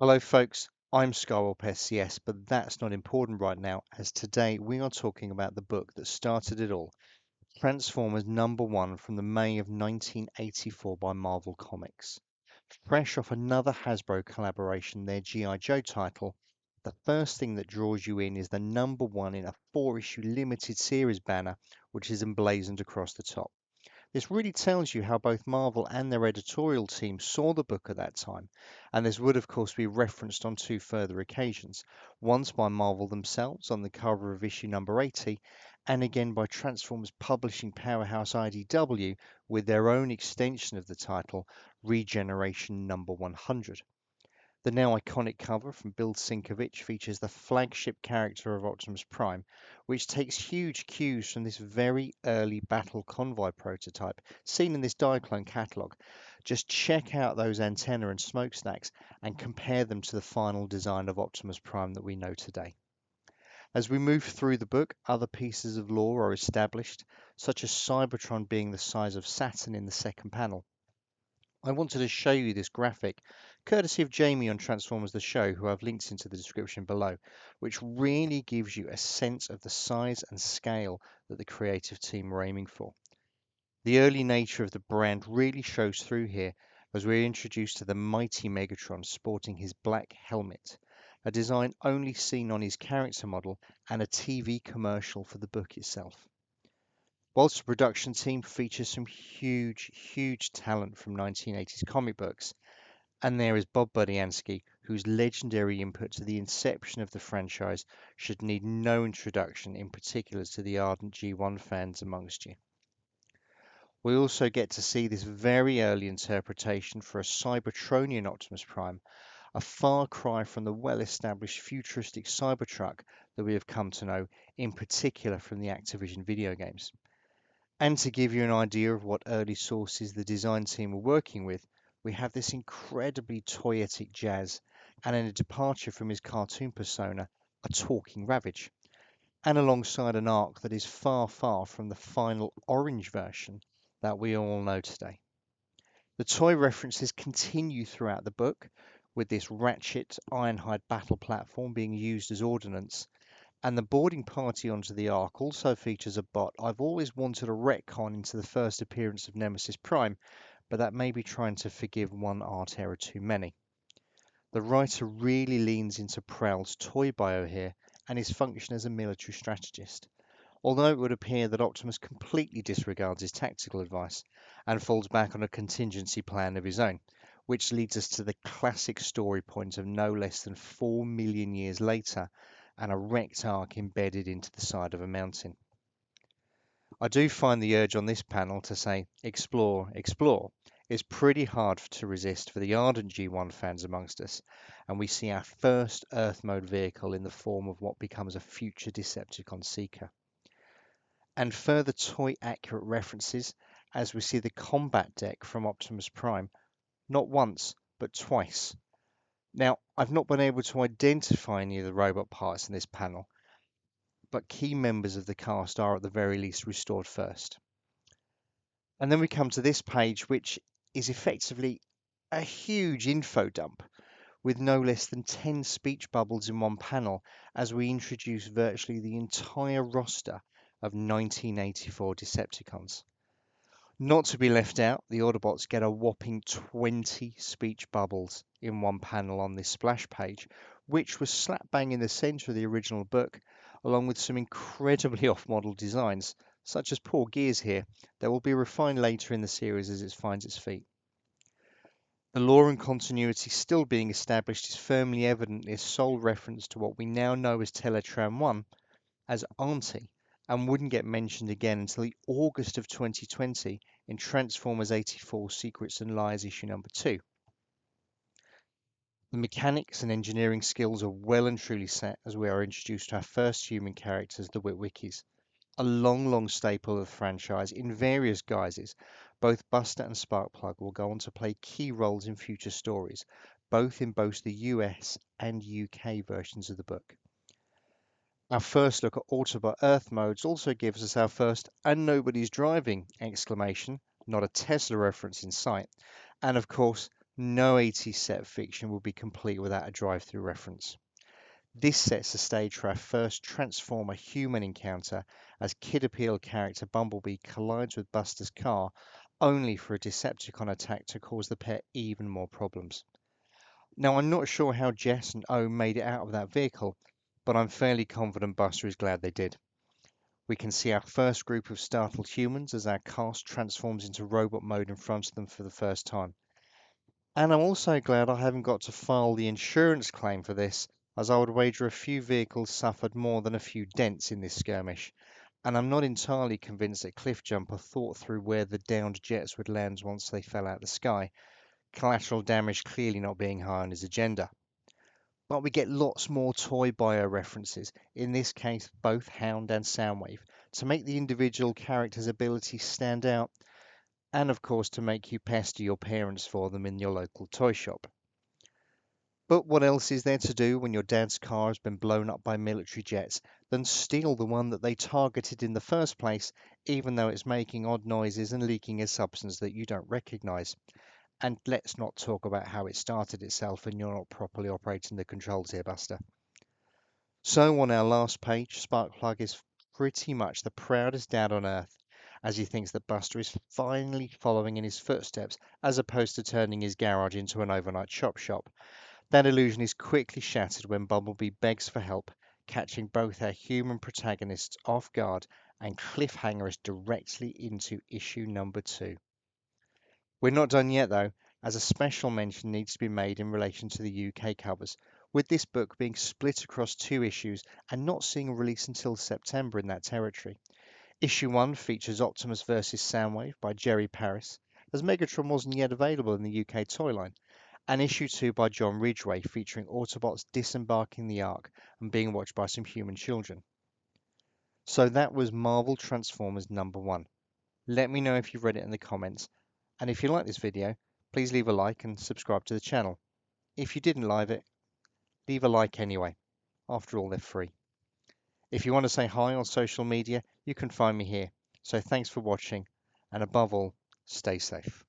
Hello folks, I'm Skywalp SCS, but that's not important right now as today we are talking about the book that started it all, Transformers #1 from the May of 1984 by Marvel Comics. Fresh off another Hasbro collaboration, their G.I. Joe title, the first thing that draws you in is the #1 in a 4-issue limited series banner which is emblazoned across the top. This really tells you how both Marvel and their editorial team saw the book at that time, and this would of course be referenced on two further occasions, once by Marvel themselves on the cover of issue number 80, and again by Transformers publishing powerhouse IDW with their own extension of the title, Regeneration number 100. The now iconic cover from Bill Sienkiewicz features the flagship character of Optimus Prime, which takes huge cues from this very early Battle Convoy prototype seen in this Diaclone catalogue. Just check out those antenna and smokestacks and compare them to the final design of Optimus Prime that we know today. As we move through the book, other pieces of lore are established, such as Cybertron being the size of Saturn in the second panel. I wanted to show you this graphic, courtesy of Jamie on Transformers the Show, who I've linked into the description below, which really gives you a sense of the size and scale that the creative team were aiming for. The early nature of the brand really shows through here as we're introduced to the mighty Megatron sporting his black helmet, a design only seen on his character model and a TV commercial for the book itself. Whilst the production team features some huge talent from 1980s comic books, and there is Bob Budiansky, whose legendary input to the inception of the franchise should need no introduction, in particular to the ardent G1 fans amongst you. We also get to see this very early interpretation for a Cybertronian Optimus Prime, a far cry from the well-established futuristic Cybertruck that we have come to know, in particular from the Activision video games. And to give you an idea of what early sources the design team were working with, we have this incredibly toyetic Jazz, and in a departure from his cartoon persona, a talking Ravage, and alongside an arc that is far from the final orange version that we all know today. The toy references continue throughout the book, with this Ratchet Ironhide battle platform being used as ordnance, and the boarding party onto the Ark also features a bot I've always wanted a retcon into the first appearance of Nemesis Prime, but that may be trying to forgive one art error too many. The writer really leans into Prowl's toy bio here and his function as a military strategist, although it would appear that Optimus completely disregards his tactical advice and falls back on a contingency plan of his own, which leads us to the classic story point of no less than 4 million years later and a wrecked Ark embedded into the side of a mountain. I do find the urge on this panel to say explore, explore is pretty hard to resist for the ardent G1 fans amongst us, and we see our first Earth mode vehicle in the form of what becomes a future Decepticon Seeker. And further toy accurate references as we see the combat deck from Optimus Prime, not once, but twice. Now, I've not been able to identify any of the robot parts in this panel, but key members of the cast are at the very least restored first. And then we come to this page, which is effectively a huge info dump with no less than 10 speech bubbles in one panel as we introduce virtually the entire roster of 1984 Decepticons. Not to be left out, the Autobots get a whopping 20 speech bubbles in one panel on this splash page, which was slap bang in the centre of the original book, along with some incredibly off-model designs, such as poor Gears here, that will be refined later in the series as it finds its feet. The lore and continuity still being established is firmly evident in its sole reference to what we now know as Teletran 1 as Auntie, and wouldn't get mentioned again until the August of 2020 in Transformers 84 Secrets and Lies issue number 2. The mechanics and engineering skills are well and truly set as we are introduced to our first human characters, the Witwickies. A long staple of the franchise in various guises, both Buster and Sparkplug will go on to play key roles in future stories, both in both the US and UK versions of the book. Our first look at Autobot Earth modes also gives us our first "and nobody's driving!" exclamation, not a Tesla reference in sight, and of course No 80s set fiction would be complete without a drive-through reference. This sets the stage for our first Transformer human encounter as Kid Appeal character Bumblebee collides with Buster's car, only for a Decepticon attack to cause the pair even more problems. Now, I'm not sure how Jess and O made it out of that vehicle, but I'm fairly confident Buster is glad they did. We can see our first group of startled humans as our cast transforms into robot mode in front of them for the first time. And I'm also glad I haven't got to file the insurance claim for this, as I would wager a few vehicles suffered more than a few dents in this skirmish. And I'm not entirely convinced that Cliffjumper thought through where the downed jets would land once they fell out of the sky, collateral damage clearly not being high on his agenda. But we get lots more toy bio references, in this case both Hound and Soundwave, to make the individual character's abilities stand out, and of course to make you pester your parents for them in your local toy shop. But what else is there to do when your dad's car has been blown up by military jets than steal the one that they targeted in the first place, even though it's making odd noises and leaking a substance that you don't recognize? And let's not talk about how it started itself and you're not properly operating the controls here, Buster. So on our last page, Sparkplug is pretty much the proudest dad on earth, as he thinks that Buster is finally following in his footsteps, as opposed to turning his garage into an overnight chop shop. That illusion is quickly shattered when Bumblebee begs for help, catching both our human protagonists off guard and cliffhanger us directly into issue number 2. We're not done yet though, as a special mention needs to be made in relation to the UK covers, with this book being split across 2 issues and not seeing a release until September in that territory. Issue 1 features Optimus vs Soundwave by Jerry Paris, as Megatron wasn't yet available in the UK toy line, and Issue 2 by John Ridgway featuring Autobots disembarking the Ark and being watched by some human children. So that was Marvel Transformers number 1. Let me know if you've read it in the comments, and if you like this video, please leave a like and subscribe to the channel. If you didn't like it, leave a like anyway. After all, they're free. If you want to say hi on social media, you can find me here. So thanks for watching, and above all, stay safe.